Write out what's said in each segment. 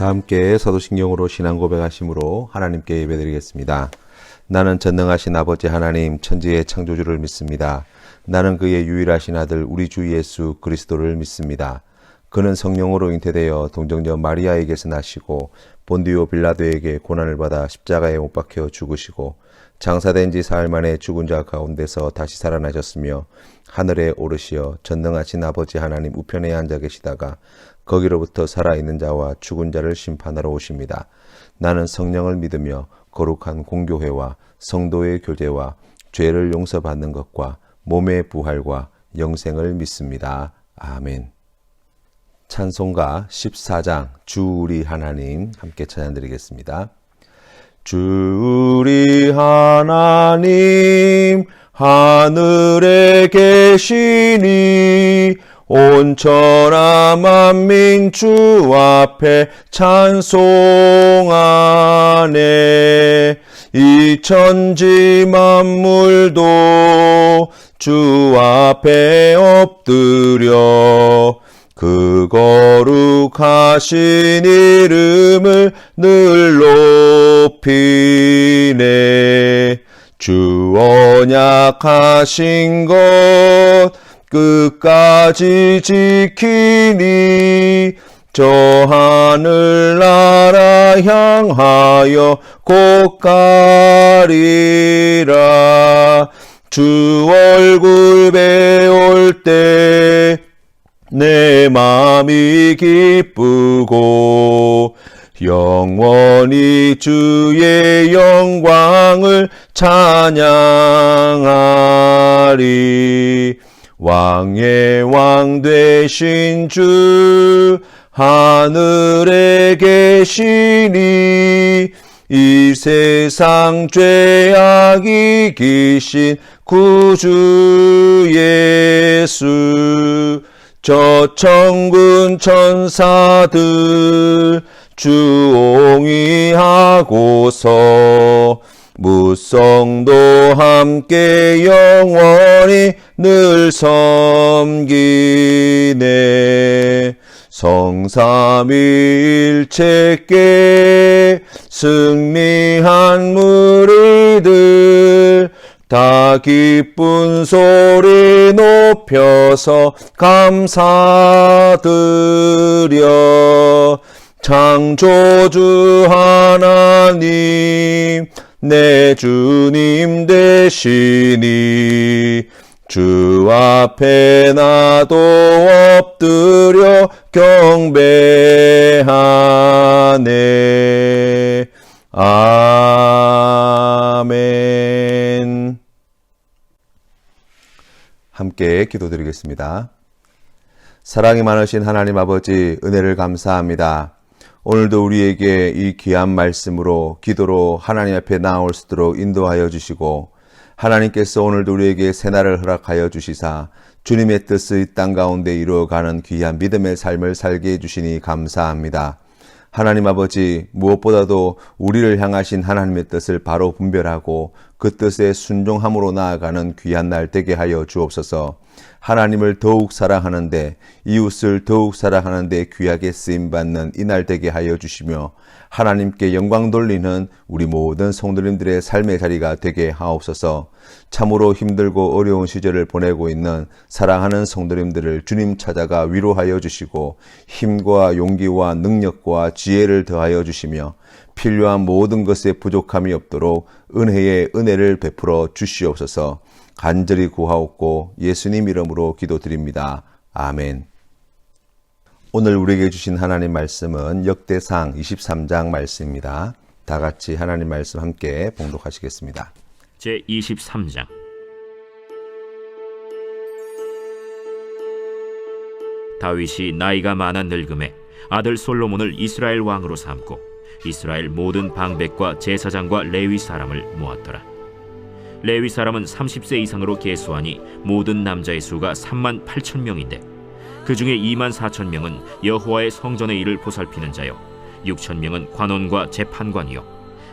다 함께 사도신경으로 신앙 고백하심으로 하나님께 예배드리겠습니다. 나는 전능하신 아버지 하나님 천지의 창조주를 믿습니다. 나는 그의 유일하신 아들 우리 주 예수 그리스도를 믿습니다. 그는 성령으로 잉태되어 동정녀 마리아에게서 나시고 본디오 빌라도에게 고난을 받아 십자가에 못 박혀 죽으시고 장사된 지 사흘 만에 죽은 자 가운데서 다시 살아나셨으며 하늘에 오르시어 전능하신 아버지 하나님 우편에 앉아 계시다가 거기로부터 살아있는 자와 죽은 자를 심판하러 오십니다. 나는 성령을 믿으며 거룩한 공교회와 성도의 교제와 죄를 용서받는 것과 몸의 부활과 영생을 믿습니다. 아멘. 찬송가 14장 주 우리 하나님 함께 찬양드리겠습니다. 주 우리 하나님 하늘에 계시니 온 천하 만민 주 앞에 찬송하네. 이 천지 만물도 주 앞에 엎드려 그 거룩하신 이름을 늘 높이네. 주 언약하신 것 끝까지 지키니 저 하늘나라 향하여 곧 가리라. 주 얼굴 배울 때 내 마음이 기쁘고 영원히 주의 영광을 찬양하리. 왕의 왕 되신 주 하늘에 계시니 이 세상 죄악 이기신 구주 예수. 저 천군 천사들 주옹이하고서 무성도 함께 영원히 늘 섬기네. 성삼위일체께 승리한 무리들 다 기쁜 소리 높여서 감사드려. 창조주 하나님 내 주님 되시니 주 앞에 나도 엎드려 경배하네. 아멘. 함께 기도드리겠습니다. 사랑이 많으신 하나님 아버지 은혜를 감사합니다. 오늘도 우리에게 이 귀한 말씀으로 기도로 하나님 앞에 나올 수 있도록 인도하여 주시고 하나님께서 오늘도 우리에게 새날을 허락하여 주시사 주님의 뜻을 이 땅 가운데 이루어가는 귀한 믿음의 삶을 살게 해주시니 감사합니다. 하나님 아버지 무엇보다도 우리를 향하신 하나님의 뜻을 바로 분별하고 그 뜻에 순종함으로 나아가는 귀한 날 되게 하여 주옵소서. 하나님을 더욱 사랑하는데 이웃을 더욱 사랑하는데 귀하게 쓰임받는 이날 되게 하여 주시며 하나님께 영광 돌리는 우리 모든 성도님들의 삶의 자리가 되게 하옵소서. 참으로 힘들고 어려운 시절을 보내고 있는 사랑하는 성도님들을 주님 찾아가 위로하여 주시고 힘과 용기와 능력과 지혜를 더하여 주시며 필요한 모든 것에 부족함이 없도록 은혜의 은혜를 베풀어 주시옵소서. 간절히 구하옵고 예수님 이름으로 기도드립니다. 아멘. 오늘 우리에게 주신 하나님 말씀은 역대상 23장 말씀입니다. 다 같이 하나님 말씀 함께 봉독하시겠습니다. 제23장. 다윗이 나이가 많아 늙음에 아들 솔로몬을 이스라엘 왕으로 삼고 이스라엘 모든 방백과 제사장과 레위 사람을 모았더라. 레위 사람은 30세 이상으로 계수하니 모든 남자의 수가 38,000명인데 그 중에 24,000명은 여호와의 성전의 일을 보살피는 자요 6,000명은 관원과 재판관이요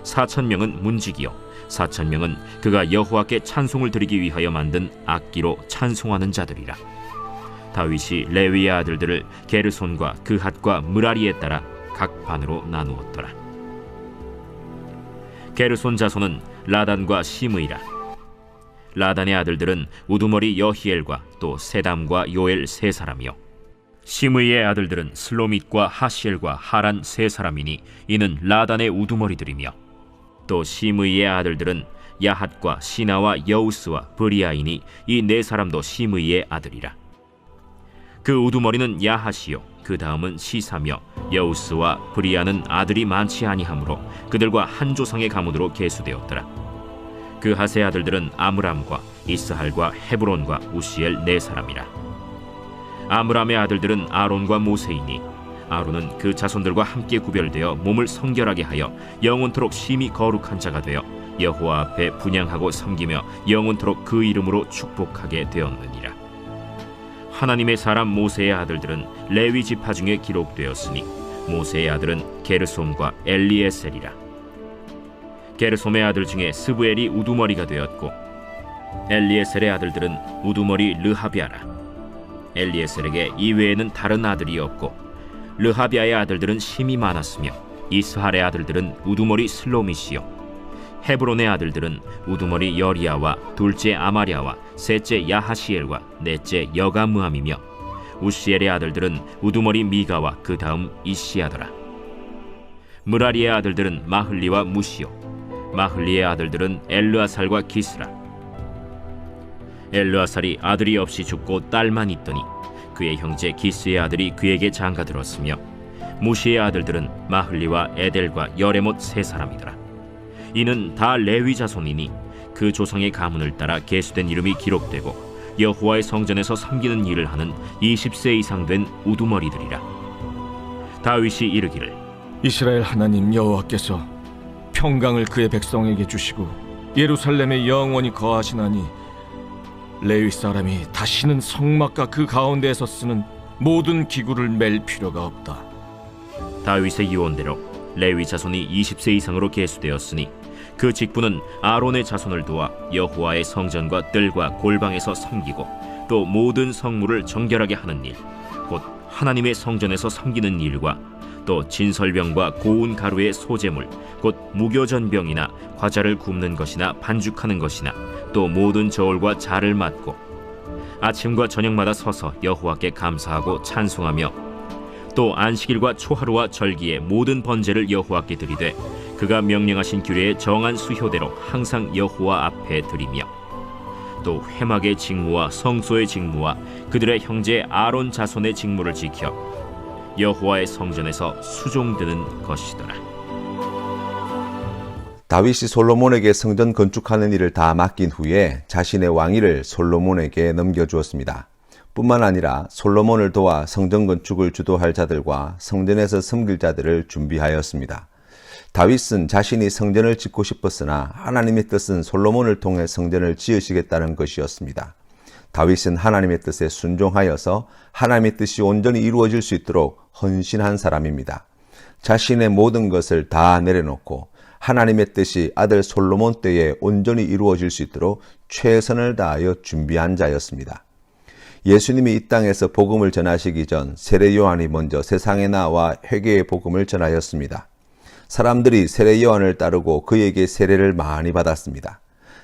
4,000명은 문지기요 4,000명은 그가 여호와께 찬송을 드리기 위하여 만든 악기로 찬송하는 자들이라. 다윗이 레위의 아들들을 게르손과 그핫과 므라리에 따라 각 반으로 나누었더라. 게르손 자손은 라단과 시므이라. 라단의 아들들은 우두머리 여히엘과 또 세담과 요엘 세 사람이요, 시므이의 아들들은 슬로밋과 하시엘과 하란 세 사람이니 이는 라단의 우두머리들이며, 또 시므이의 아들들은 야핫과 시나와 여우스와 브리아이니 이 네 사람도 시므이의 아들이라. 그 우두머리는 야핫이요, 그 다음은 시사며, 여우스와 브리아는 아들이 많지 아니하므로 그들과 한 조상의 가문으로 계수되었더라. 그 핫의 아들들은 아므람과 이스할과 헤브론과 우시엘 네 사람이라. 아므람의 아들들은 아론과 모세이니 아론은 그 자손들과 함께 구별되어 몸을 성결하게 하여 영원토록 심히 거룩한 자가 되어 여호와 앞에 분향하고 섬기며 영원토록 그 이름으로 축복하게 되었느니라. 하나님의 사람 모세의 아들들은 레위 지파 중에 기록되었으니 모세의 아들은 게르솜과 엘리에셀이라. 게르솜의 아들 중에 스브엘이 우두머리가 되었고 엘리에셀의 아들들은 우두머리 르하비아라. 엘리에셀에게 이외에는 다른 아들이 없고 르하비아의 아들들은 심이 많았으며 이스할의 아들들은 우두머리 슬로밋이요, 헤브론의 아들들은 우두머리 여리야와 둘째 아마랴와 셋째 야하시엘과 넷째 여가므함이며 우시엘의 아들들은 우두머리 미가와 그 다음 이시야더라. 무라리의 아들들은 마흘리와 무시요, 마흘리의 아들들은 엘르아살과 기스라. 엘르아살이 아들이 없이 죽고 딸만 있더니 그의 형제 기스의 아들이 그에게 장가들었으며 무시의 아들들은 마흘리와 에델과 여레못 세 사람이더라. 이는 다 레위 자손이니 그 조상의 가문을 따라 계수된 이름이 기록되고 여호와의 성전에서 섬기는 일을 하는 20세 이상 된 우두머리들이라. 다윗이 이르기를, 이스라엘 하나님 여호와께서 평강을 그의 백성에게 주시고 예루살렘에 영원히 거하시나니 레위 사람이 다시는 성막과 그 가운데에서 쓰는 모든 기구를 맬 필요가 없다. 다윗의 유언대로 레위 자손이 20세 이상으로 계수되었으니 그 직분은 아론의 자손을 도와 여호와의 성전과 뜰과 골방에서 섬기고 또 모든 성물을 정결하게 하는 일, 곧 하나님의 성전에서 섬기는 일과 또 진설병과 고운 가루의 소재물, 곧 무교전병이나 과자를 굽는 것이나 반죽하는 것이나 또 모든 저울과 자를 맡고 아침과 저녁마다 서서 여호와께 감사하고 찬송하며 또 안식일과 초하루와 절기의 모든 번제를 여호와께 드리되 그가 명령하신 규례의 정한 수효대로 항상 여호와 앞에 드리며 또 회막의 직무와 성소의 직무와 그들의 형제 아론 자손의 직무를 지켜 여호와의 성전에서 수종드는 것이더라. 다윗이 솔로몬에게 성전 건축하는 일을 다 맡긴 후에 자신의 왕위를 솔로몬에게 넘겨주었습니다. 뿐만 아니라 솔로몬을 도와 성전 건축을 주도할 자들과 성전에서 섬길 자들을 준비하였습니다. 다윗은 자신이 성전을 짓고 싶었으나 하나님의 뜻은 솔로몬을 통해 성전을 지으시겠다는 것이었습니다. 다윗은 하나님의 뜻에 순종하여서 하나님의 뜻이 온전히 이루어질 수 있도록 헌신한 사람입니다. 자신의 모든 것을 다 내려놓고 하나님의 뜻이 아들 솔로몬 때에 온전히 이루어질 수 있도록 최선을 다하여 준비한 자였습니다. 예수님이 이 땅에서 복음을 전하시기 전 세례 요한이 먼저 세상에 나와 회개의 복음을 전하였습니다. 사람들이 세례 요한을 따르고 그에게 세례를 많이 받았습니다.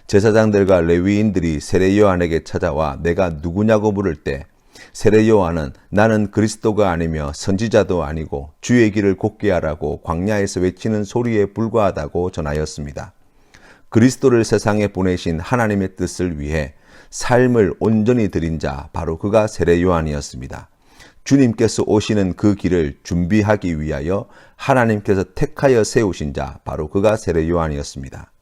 제사장들과 레위인들이 세례 요한에게 찾아와 내가 누구냐고 물을 때 세례 요한은 나는 그리스도가 아니며 선지자도 아니고 주의 길을 곧게 하라고 광야에서 외치는 소리에 불과하다고 전하였습니다. 그리스도를 세상에 보내신 하나님의 뜻을 위해 삶을 온전히 드린 자 바로 그가 세례 요한이었습니다. 주님께서 오시는 그 길을 준비하기 위하여 하나님께서 택하여 세우신 자 바로 그가 세례 요한이었습니다.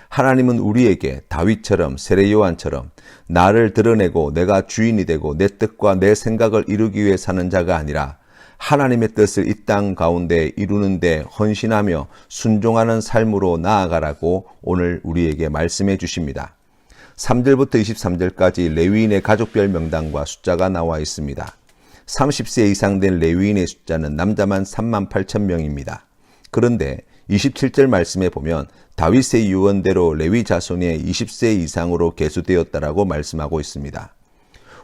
하나님은 우리에게 다윗처럼 세례 요한처럼 나를 드러내고 내가 주인이 되고 내 뜻과 내 생각을 이루기 위해 사는 자가 아니라 하나님의 뜻을 이 땅 가운데 이루는 데 헌신하며 순종하는 삶으로 나아가라고 오늘 우리에게 말씀해 주십니다. 3절부터 23절까지 레위인의 가족별 명단과 숫자가 나와 있습니다. 30세 이상 된 레위인의 숫자는 남자만 38,000명입니다. 그런데 27절 말씀에 보면 다윗의 유언대로 레위 자손의 20세 이상으로 계수되었다라고 말씀하고 있습니다.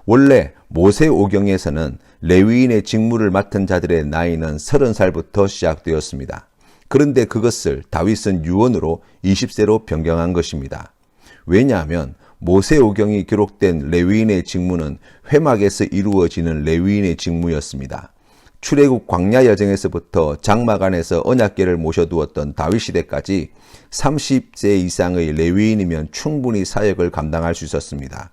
원래 모세오경에서는 레위인의 직무를 맡은 자들의 나이는 30살부터 시작되었습니다. 그런데 그것을 다윗은 유언으로 20세로 변경한 것입니다. 왜냐하면 모세오경이 기록된 레위인의 직무는 회막에서 이루어지는 레위인의 직무였습니다. 출애굽 광야 여정에서부터 장막 안에서 언약궤를 모셔두었던 다윗 시대까지 30세 이상의 레위인이면 충분히 사역을 감당할 수 있었습니다.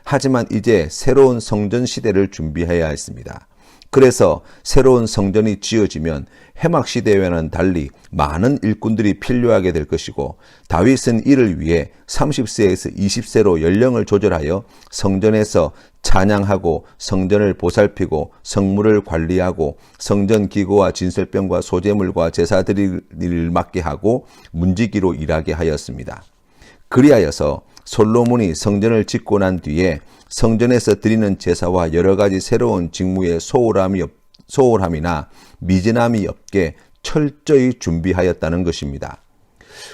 하지만 이제 새로운 성전 시대를 준비해야 했습니다. 그래서 새로운 성전이 지어지면 회막 시대와는 달리 많은 일꾼들이 필요하게 될 것이고, 다윗은 이를 위해 30세에서 20세로 연령을 조절하여 성전에서 찬양하고 성전을 보살피고 성물을 관리하고 성전 기구와 진설병과 소제물과 제사드릴 맡게 하고 문지기로 일하게 하였습니다. 그리하여서 솔로몬이 성전을 짓고 난 뒤에 성전에서 드리는 제사와 여러 가지 새로운 직무의 소홀함이나 미진함이 없게 철저히 준비하였다는 것입니다.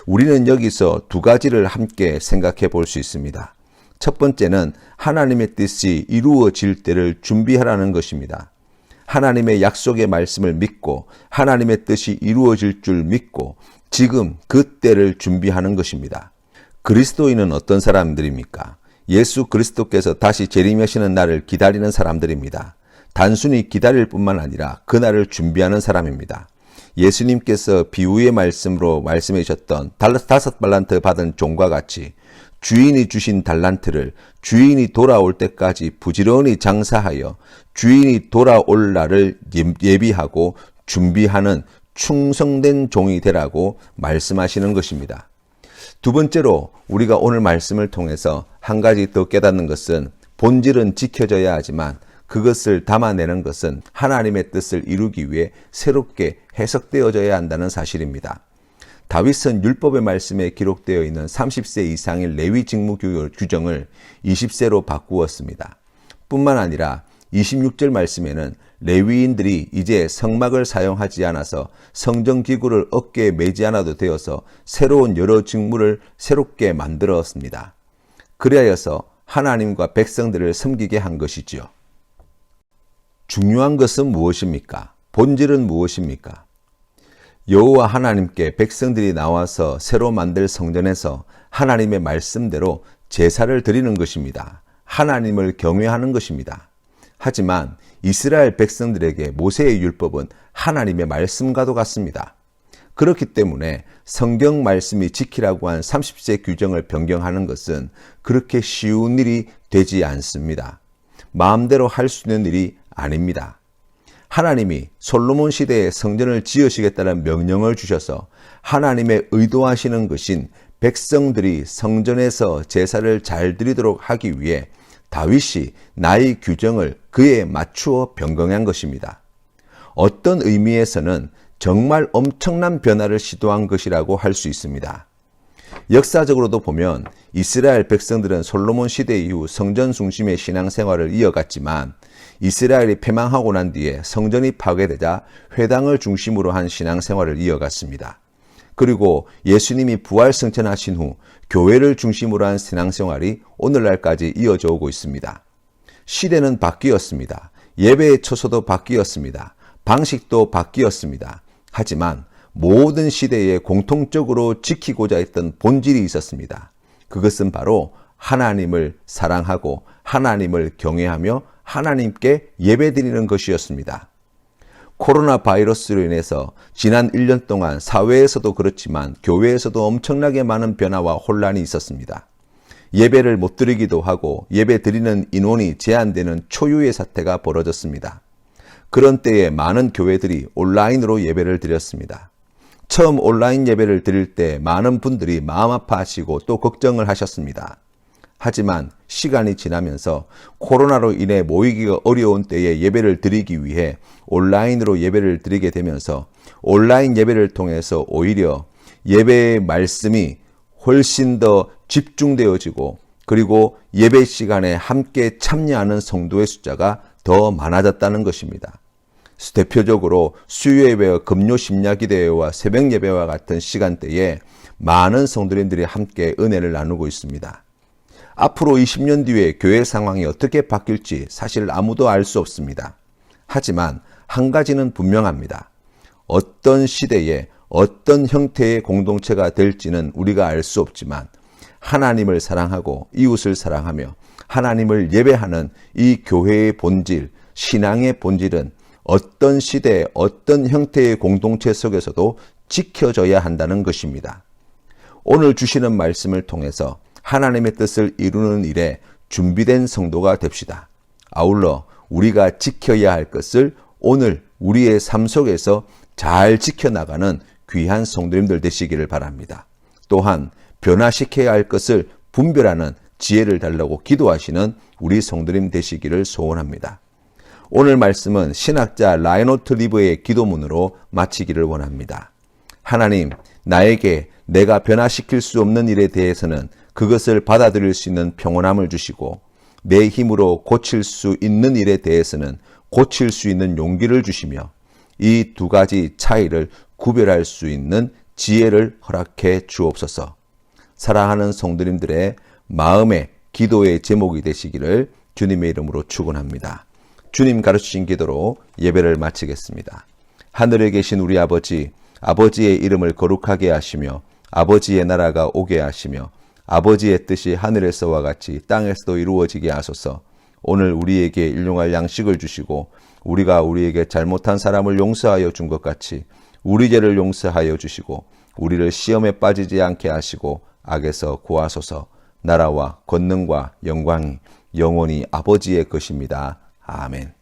우리는 여기서 두 가지를 함께 생각해 볼 수 있습니다. 첫 번째는 하나님의 뜻이 이루어질 때를 준비하라는 것입니다. 하나님의 약속의 말씀을 믿고 하나님의 뜻이 이루어질 줄 믿고 지금 그 때를 준비하는 것입니다. 그리스도인은 어떤 사람들입니까? 예수 그리스도께서 다시 재림하시는 날을 기다리는 사람들입니다. 단순히 기다릴 뿐만 아니라 그날을 준비하는 사람입니다. 예수님께서 비유의 말씀으로 말씀해 주셨던 5달란트 받은 종과 같이 주인이 주신 달란트를 주인이 돌아올 때까지 부지런히 장사하여 주인이 돌아올 날을 예비하고 준비하는 충성된 종이 되라고 말씀하시는 것입니다. 두 번째로 우리가 오늘 말씀을 통해서 한 가지 더 깨닫는 것은 본질은 지켜져야 하지만 그것을 담아내는 것은 하나님의 뜻을 이루기 위해 새롭게 해석되어져야 한다는 사실입니다. 다윗은 율법의 말씀에 기록되어 있는 30세 이상의 레위 직무 규정을 20세로 바꾸었습니다. 뿐만 아니라 26절 말씀에는 레위인들이 이제 성막을 사용하지 않아서 성전 기구를 어깨에 매지 않아도 되어서 새로운 여러 직무를 새롭게 만들었습니다. 그리하여서 하나님과 백성들을 섬기게 한 것이지요. 중요한 것은 무엇입니까? 본질은 무엇입니까? 여호와 하나님께 백성들이 나와서 새로 만들 성전에서 하나님의 말씀대로 제사를 드리는 것입니다. 하나님을 경외하는 것입니다. 하지만 이스라엘 백성들에게 모세의 율법은 하나님의 말씀과도 같습니다. 그렇기 때문에 성경 말씀이 지키라고 한 30세 규정을 변경하는 것은 그렇게 쉬운 일이 되지 않습니다. 마음대로 할 수 있는 일이 아닙니다. 하나님이 솔로몬 시대에 성전을 지으시겠다는 명령을 주셔서 하나님의 의도하시는 것인 백성들이 성전에서 제사를 잘 드리도록 하기 위해 다윗이 나의 규정을 그에 맞추어 변경한 것입니다. 어떤 의미에서는 정말 엄청난 변화를 시도한 것이라고 할 수 있습니다. 역사적으로도 보면 이스라엘 백성들은 솔로몬 시대 이후 성전 중심의 신앙생활을 이어갔지만 이스라엘이 패망하고 난 뒤에 성전이 파괴되자 회당을 중심으로 한 신앙생활을 이어갔습니다. 그리고 예수님이 부활승천하신 후 교회를 중심으로 한 신앙생활이 오늘날까지 이어져 오고 있습니다. 시대는 바뀌었습니다. 예배의 처소도 바뀌었습니다. 방식도 바뀌었습니다. 하지만 모든 시대에 공통적으로 지키고자 했던 본질이 있었습니다. 그것은 바로 하나님을 사랑하고 하나님을 경외하며 하나님께 예배드리는 것이었습니다. 코로나 바이러스로 인해서 지난 1년 동안 사회에서도 그렇지만 교회에서도 엄청나게 많은 변화와 혼란이 있었습니다. 예배를 못 드리기도 하고 예배 드리는 인원이 제한되는 초유의 사태가 벌어졌습니다. 그런 때에 많은 교회들이 온라인으로 예배를 드렸습니다. 처음 온라인 예배를 드릴 때 많은 분들이 마음 아파하시고 또 걱정을 하셨습니다. 하지만 시간이 지나면서 코로나로 인해 모이기가 어려운 때에 예배를 드리기 위해 온라인으로 예배를 드리게 되면서 온라인 예배를 통해서 오히려 예배의 말씀이 훨씬 더 집중되어지고 그리고 예배 시간에 함께 참여하는 성도의 숫자가 더 많아졌다는 것입니다. 대표적으로 수요 예배와 금요 심야기 대회와 새벽 예배와 같은 시간대에 많은 성도님들이 함께 은혜를 나누고 있습니다. 앞으로 20년 뒤에 교회 상황이 어떻게 바뀔지 사실 아무도 알 수 없습니다. 하지만 한 가지는 분명합니다. 어떤 시대에 어떤 형태의 공동체가 될지는 우리가 알 수 없지만 하나님을 사랑하고 이웃을 사랑하며 하나님을 예배하는 이 교회의 본질, 신앙의 본질은 어떤 시대, 어떤 형태의 공동체 속에서도 지켜져야 한다는 것입니다. 오늘 주시는 말씀을 통해서 하나님의 뜻을 이루는 일에 준비된 성도가 됩시다. 아울러 우리가 지켜야 할 것을 오늘 우리의 삶 속에서 잘 지켜나가는 귀한 성도님들 되시기를 바랍니다. 또한 변화시켜야 할 것을 분별하는 지혜를 달라고 기도하시는 우리 성도님 되시기를 소원합니다. 오늘 말씀은 신학자 라이노트 리브의 기도문으로 마치기를 원합니다. 하나님, 나에게 내가 변화시킬 수 없는 일에 대해서는 그것을 받아들일 수 있는 평온함을 주시고 내 힘으로 고칠 수 있는 일에 대해서는 고칠 수 있는 용기를 주시며 이 두 가지 차이를 구별할 수 있는 지혜를 허락해 주옵소서. 사랑하는 성도님들의 마음의 기도의 제목이 되시기를 주님의 이름으로 축원합니다. 주님 가르치신 기도로 예배를 마치겠습니다. 하늘에 계신 우리 아버지, 아버지의 이름을 거룩하게 하시며 아버지의 나라가 오게 하시며 아버지의 뜻이 하늘에서와 같이 땅에서도 이루어지게 하소서. 오늘 우리에게 일용할 양식을 주시고 우리가 우리에게 잘못한 사람을 용서하여 준 것 같이 우리 죄를 용서하여 주시고 우리를 시험에 빠지지 않게 하시고 악에서 구하소서. 나라와 권능과 영광이 영원히 아버지의 것입니다. 아멘.